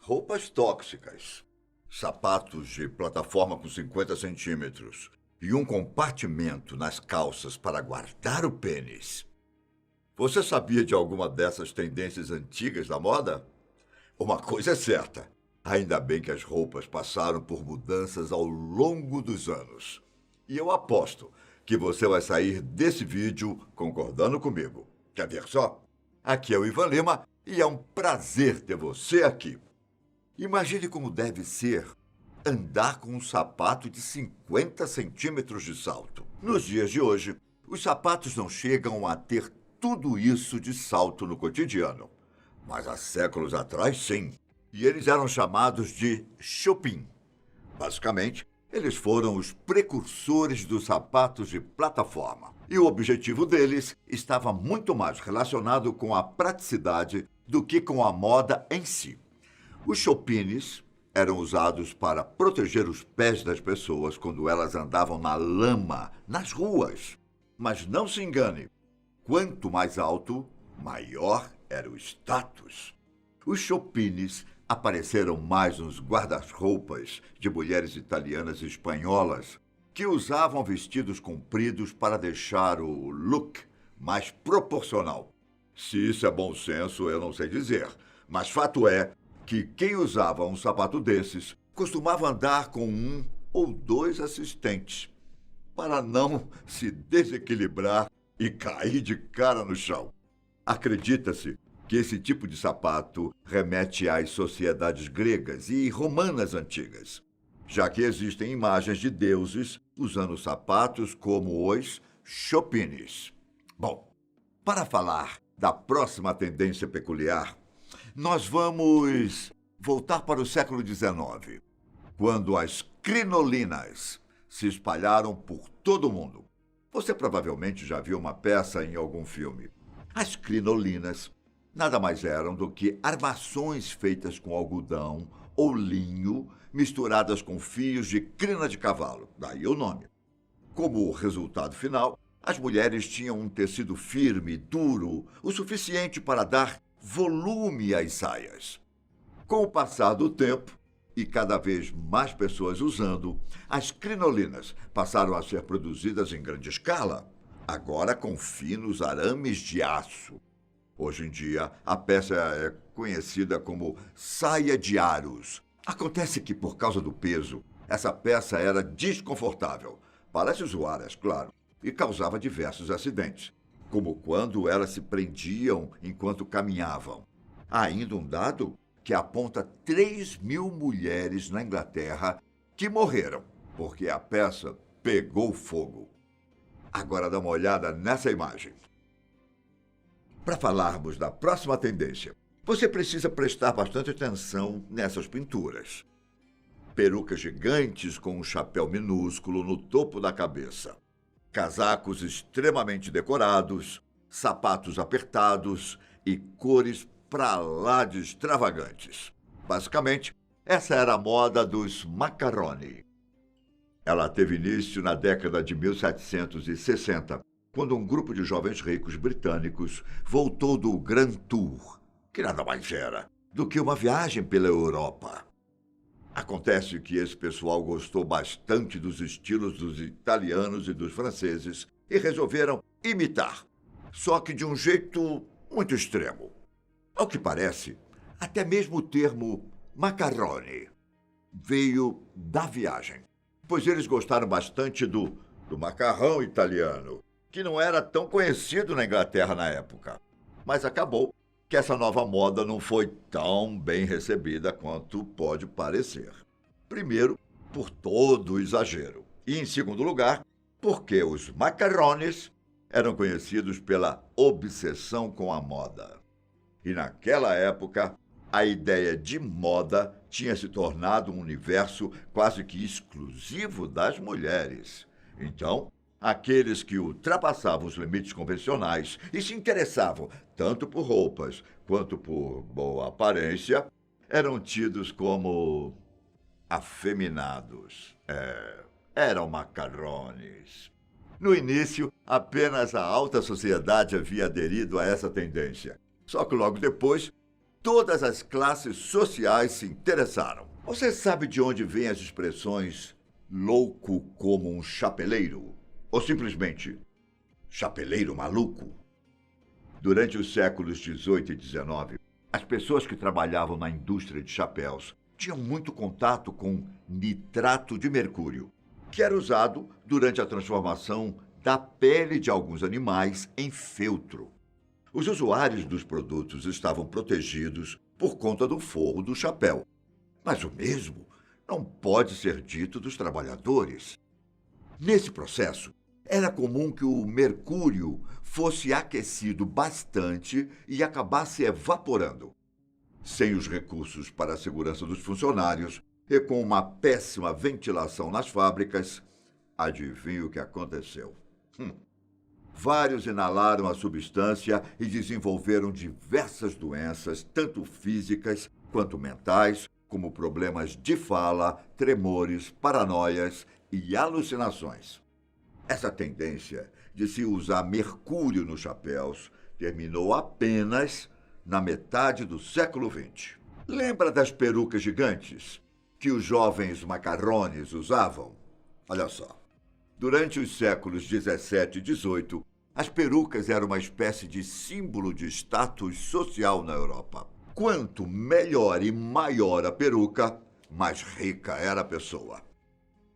Roupas tóxicas, sapatos de plataforma com 50 centímetros e um compartimento nas calças para guardar o pênis. Você sabia de alguma dessas tendências antigas da moda? Uma coisa é certa, ainda bem que as roupas passaram por mudanças ao longo dos anos. E eu aposto que você vai sair desse vídeo concordando comigo. Quer ver só? Aqui é o Ivan Lima e é um prazer ter você aqui. Imagine como deve ser andar com um sapato de 50 centímetros de salto. Nos dias de hoje, os sapatos não chegam a ter tudo isso de salto no cotidiano. Mas há séculos atrás, sim. E eles eram chamados de chopin. Basicamente, eles foram os precursores dos sapatos de plataforma. E o objetivo deles estava muito mais relacionado com a praticidade do que com a moda em si. Os chopines eram usados para proteger os pés das pessoas quando elas andavam na lama, nas ruas. Mas não se engane, quanto mais alto, maior era o status. Os chopines apareceram mais nos guarda-roupas de mulheres italianas e espanholas que usavam vestidos compridos para deixar o look mais proporcional. Se isso é bom senso, eu não sei dizer, mas fato é que quem usava um sapato desses costumava andar com um ou dois assistentes para não se desequilibrar e cair de cara no chão. Acredita-se que esse tipo de sapato remete às sociedades gregas e romanas antigas, já que existem imagens de deuses usando sapatos como os chopines. Bom, para falar da próxima tendência peculiar, nós vamos voltar para o século XIX, quando as crinolinas se espalharam por todo o mundo. Você provavelmente já viu uma peça em algum filme. As crinolinas nada mais eram do que armações feitas com algodão ou linho misturadas com fios de crina de cavalo, daí o nome. Como resultado final, as mulheres tinham um tecido firme, duro, o suficiente para dar volume às saias. Com o passar do tempo, e cada vez mais pessoas usando, as crinolinas passaram a ser produzidas em grande escala, agora com finos arames de aço. Hoje em dia, a peça é conhecida como saia de aros. Acontece que, por causa do peso, essa peça era desconfortável para as usuárias, claro, e causava diversos acidentes, como quando elas se prendiam enquanto caminhavam. Há ainda um dado que aponta 3.000 mulheres na Inglaterra que morreram porque a peça pegou fogo. Agora dá uma olhada nessa imagem. Para falarmos da próxima tendência, você precisa prestar bastante atenção nessas pinturas. Perucas gigantes com um chapéu minúsculo no topo da cabeça. Casacos extremamente decorados, sapatos apertados e cores pra lá de extravagantes. Basicamente, essa era a moda dos macaroni. Ela teve início na década de 1760, quando um grupo de jovens ricos britânicos voltou do Grand Tour, que nada mais era do que uma viagem pela Europa. Acontece que esse pessoal gostou bastante dos estilos dos italianos e dos franceses e resolveram imitar, só que de um jeito muito extremo. Ao que parece, até mesmo o termo macaroni veio da viagem, pois eles gostaram bastante do macarrão italiano, que não era tão conhecido na Inglaterra na época. Mas acabou que essa nova moda não foi tão bem recebida quanto pode parecer. Primeiro, por todo o exagero. E, em segundo lugar, porque os macarrones eram conhecidos pela obsessão com a moda. E naquela época, a ideia de moda tinha se tornado um universo quase que exclusivo das mulheres. Então, aqueles que ultrapassavam os limites convencionais e se interessavam tanto por roupas quanto por boa aparência eram tidos como afeminados. Eram macarrones. No início, apenas a alta sociedade havia aderido a essa tendência. Só que logo depois, Todas as classes sociais se interessaram. Você sabe de onde vêm as expressões louco como um chapeleiro? Ou simplesmente chapeleiro maluco? Durante os séculos XVIII e XIX, as pessoas que trabalhavam na indústria de chapéus tinham muito contato com nitrato de mercúrio, que era usado durante a transformação da pele de alguns animais em feltro. Os usuários dos produtos estavam protegidos por conta do forro do chapéu. Mas o mesmo não pode ser dito dos trabalhadores. Nesse processo, era comum que o mercúrio fosse aquecido bastante e acabasse evaporando. Sem os recursos para a segurança dos funcionários e com uma péssima ventilação nas fábricas, adivinha o que aconteceu? Vários inalaram a substância e desenvolveram diversas doenças, tanto físicas quanto mentais, como problemas de fala, tremores, paranoias e alucinações. Essa tendência de se usar mercúrio nos chapéus terminou apenas na metade do século XX. Lembra das perucas gigantes que os jovens macarrones usavam? Olha só. Durante os séculos 17 e 18, as perucas eram uma espécie de símbolo de status social na Europa. Quanto melhor e maior a peruca, mais rica era a pessoa.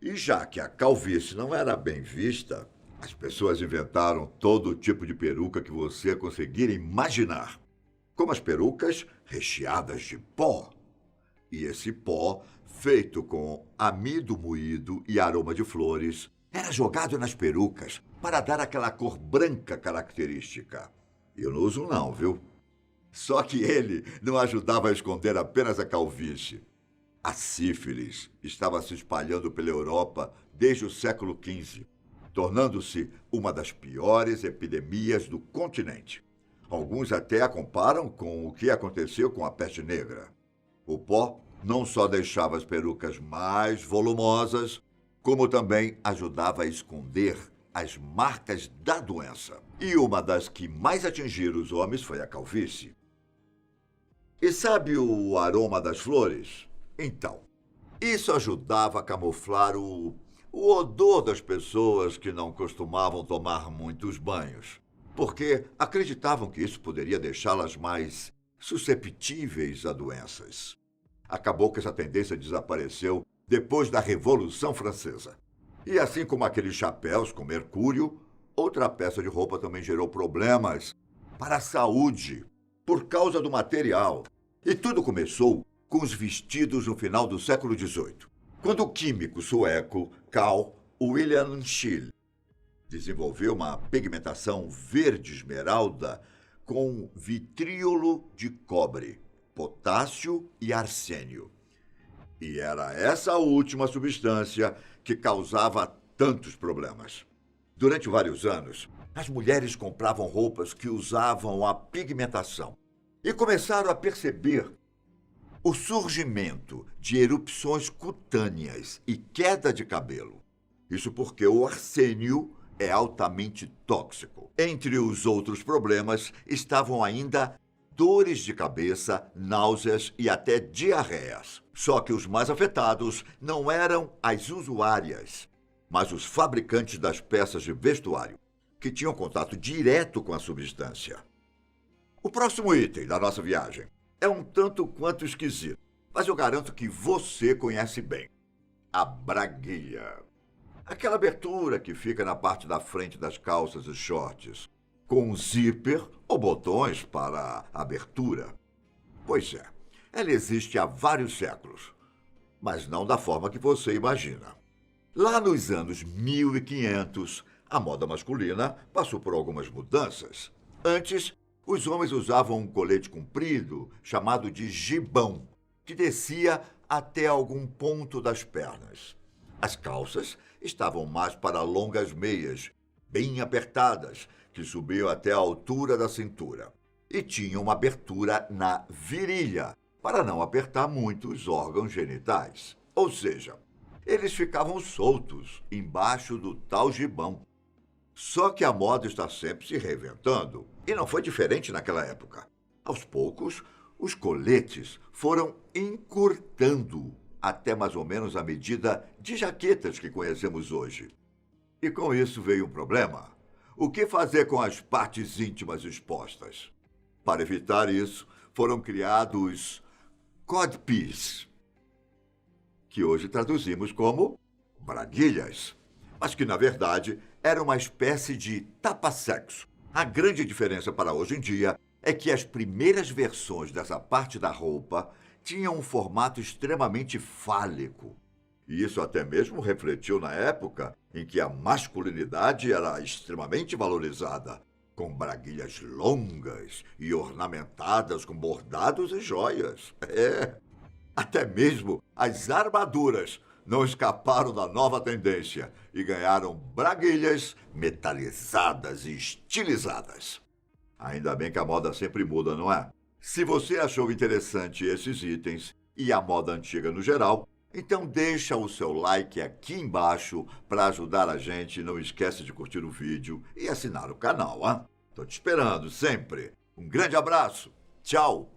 E já que a calvície não era bem vista, as pessoas inventaram todo tipo de peruca que você conseguir imaginar, como as perucas recheadas de pó. E esse pó, feito com amido moído e aroma de flores, era jogado nas perucas para dar aquela cor branca característica. Eu não uso não, viu? Só que ele não ajudava a esconder apenas a calvície. A sífilis estava se espalhando pela Europa desde o século XV, tornando-se uma das piores epidemias do continente. Alguns até a comparam com o que aconteceu com a peste negra. O pó não só deixava as perucas mais volumosas, como também ajudava a esconder as marcas da doença. E uma das que mais atingiram os homens foi a calvície. E sabe o aroma das flores? Então, isso ajudava a camuflar o odor das pessoas que não costumavam tomar muitos banhos, porque acreditavam que isso poderia deixá-las mais susceptíveis a doenças. Acabou que essa tendência desapareceu depois da Revolução Francesa. E assim como aqueles chapéus com mercúrio, outra peça de roupa também gerou problemas para a saúde por causa do material. E tudo começou com os vestidos no final do século XVIII, quando o químico sueco Carl Wilhelm Scheele desenvolveu uma pigmentação verde esmeralda com vitríolo de cobre, potássio e arsênio. E era essa última substância que causava tantos problemas. Durante vários anos, as mulheres compravam roupas que usavam a pigmentação e começaram a perceber o surgimento de erupções cutâneas e queda de cabelo. Isso porque o arsênio é altamente tóxico. Entre os outros problemas estavam ainda dores de cabeça, náuseas e até diarreias. Só que os mais afetados não eram as usuárias, mas os fabricantes das peças de vestuário, que tinham contato direto com a substância. O próximo item da nossa viagem é um tanto quanto esquisito, mas eu garanto que você conhece bem. A braguilha. Aquela abertura que fica na parte da frente das calças e shorts, com um zíper ou botões para a abertura. Pois é, ela existe há vários séculos, mas não da forma que você imagina. Lá nos anos 1500, a moda masculina passou por algumas mudanças. Antes, os homens usavam um colete comprido chamado de gibão, que descia até algum ponto das pernas. As calças estavam mais para longas meias, bem apertadas, que subiam até a altura da cintura. E tinham uma abertura na virilha, para não apertar muito os órgãos genitais. Ou seja, eles ficavam soltos embaixo do tal gibão. Só que a moda está sempre se reinventando, e não foi diferente naquela época. Aos poucos, Os coletes foram encurtando até mais ou menos a medida de jaquetas que conhecemos hoje. E com isso veio um problema. O que fazer com as partes íntimas expostas? Para evitar isso, foram criados codpiece, que hoje traduzimos como braguilhas, mas que, na verdade, era uma espécie de tapa-sexo. A grande diferença para hoje em dia é que as primeiras versões dessa parte da roupa tinham um formato extremamente fálico. E isso até mesmo refletiu na época em que a masculinidade era extremamente valorizada, com braguilhas longas e ornamentadas com bordados e joias. Até mesmo as armaduras não escaparam da nova tendência e ganharam braguilhas metalizadas e estilizadas. Ainda bem que a moda sempre muda, não é? Se você achou interessante esses itens e a moda antiga no geral, então deixa o seu like aqui embaixo para ajudar a gente. Não esquece de curtir o vídeo e assinar o canal, hein? Tô te esperando sempre. Um grande abraço. Tchau.